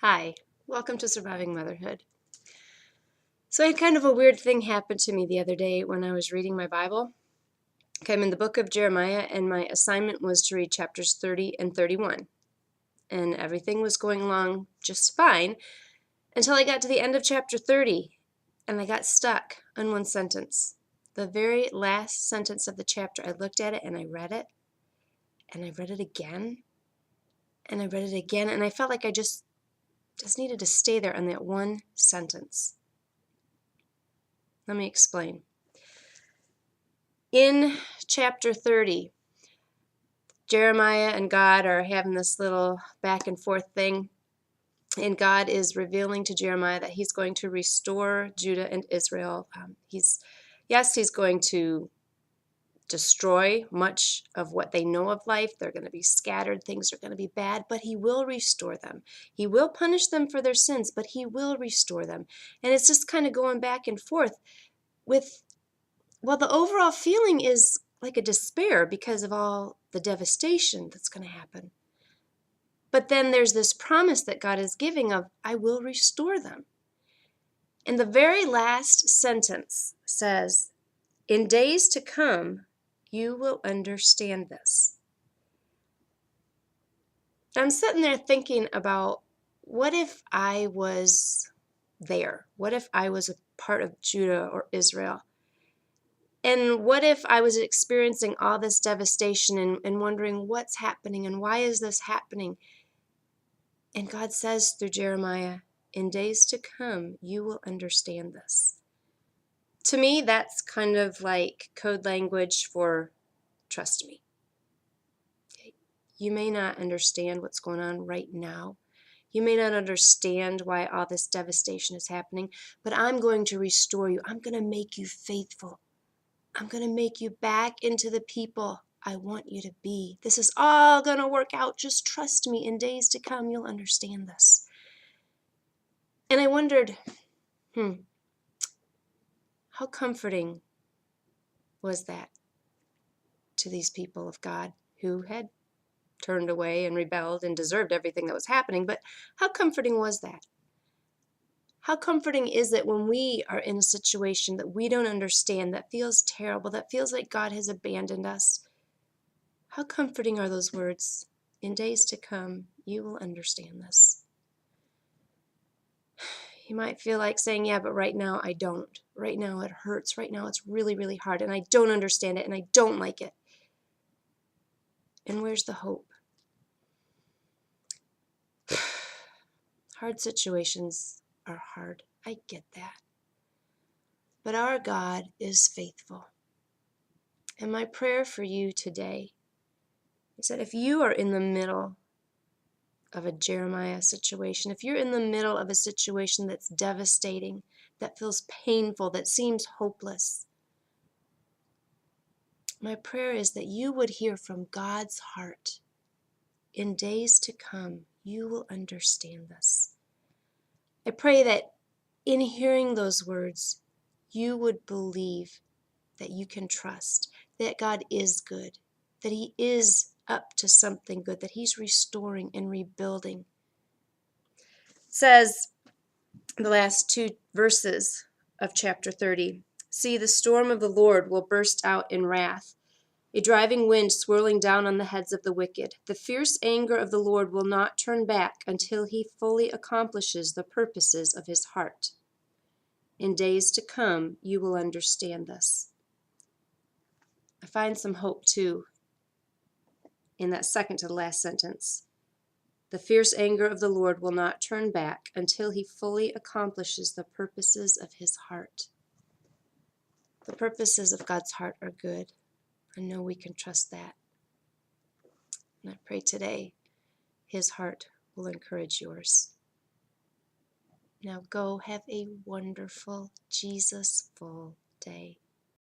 Hi, welcome to Surviving Motherhood. So I had kind of a weird thing happen to me the other day when I was reading my Bible. Okay, I'm in the book of Jeremiah, and my assignment was to read chapters 30 and 31. And everything was going along just fine until I got to the end of chapter 30, and I got stuck on one sentence. The very last sentence of the chapter, I looked at it and I read it, and I read it again, and I read it again, and I felt like I just needed to stay there on that one sentence. Let me explain. In chapter 30, Jeremiah and God are having this little back and forth thing, and God is revealing to Jeremiah that he's going to restore Judah and Israel. He's going to destroy much of what they know of life. They're going to be scattered. Things are going to be bad, but he will restore them. He will punish them for their sins, but he will restore them. And it's just kind of going back and forth with, well, the overall feeling is like a despair because of all the devastation that's going to happen. But then there's this promise that God is giving of, I will restore them. And the very last sentence says, in days to come, you will understand this. I'm sitting there thinking about, what if I was there? What if I was a part of Judah or Israel? And what if I was experiencing all this devastation and wondering what's happening and why is this happening? And God says through Jeremiah, in days to come, you will understand this. To me, that's kind of like code language for trust me. Okay? You may not understand what's going on right now. You may not understand why all this devastation is happening, but I'm going to restore you. I'm going to make you faithful. I'm going to make you back into the people I want you to be. This is all going to work out. Just trust me. In days to come, you'll understand this. And I wondered, how comforting was that to these people of God who had turned away and rebelled and deserved everything that was happening? But how comforting was that? How comforting is it when we are in a situation that we don't understand, that feels terrible, that feels like God has abandoned us? How comforting are those words? In days to come, you will understand this. You might feel like saying, yeah, but right now I don't. Right now it hurts. Right now it's really, really hard, and I don't understand it, and I don't like it. And where's the hope? Hard situations are hard. I get that. But our God is faithful. And my prayer for you today is that if you are in the middle of a Jeremiah situation, if you're in the middle of a situation that's devastating, that feels painful, that seems hopeless, my prayer is that you would hear from God's heart. In days to come, you will understand this. I pray that in hearing those words, you would believe that you can trust, that God is good, that he is up to something good, that he's restoring and rebuilding. It says, the last two verses of chapter 30, see, the storm of the Lord will burst out in wrath, a driving wind swirling down on the heads of the wicked. The fierce anger of the Lord will not turn back until he fully accomplishes the purposes of his heart. In days to come, you will understand this. I find some hope, too, in that second to the last sentence. The fierce anger of the Lord will not turn back until he fully accomplishes the purposes of his heart. The purposes of God's heart are good. I know we can trust that. And I pray today his heart will encourage yours. Now go have a wonderful, Jesus-full day.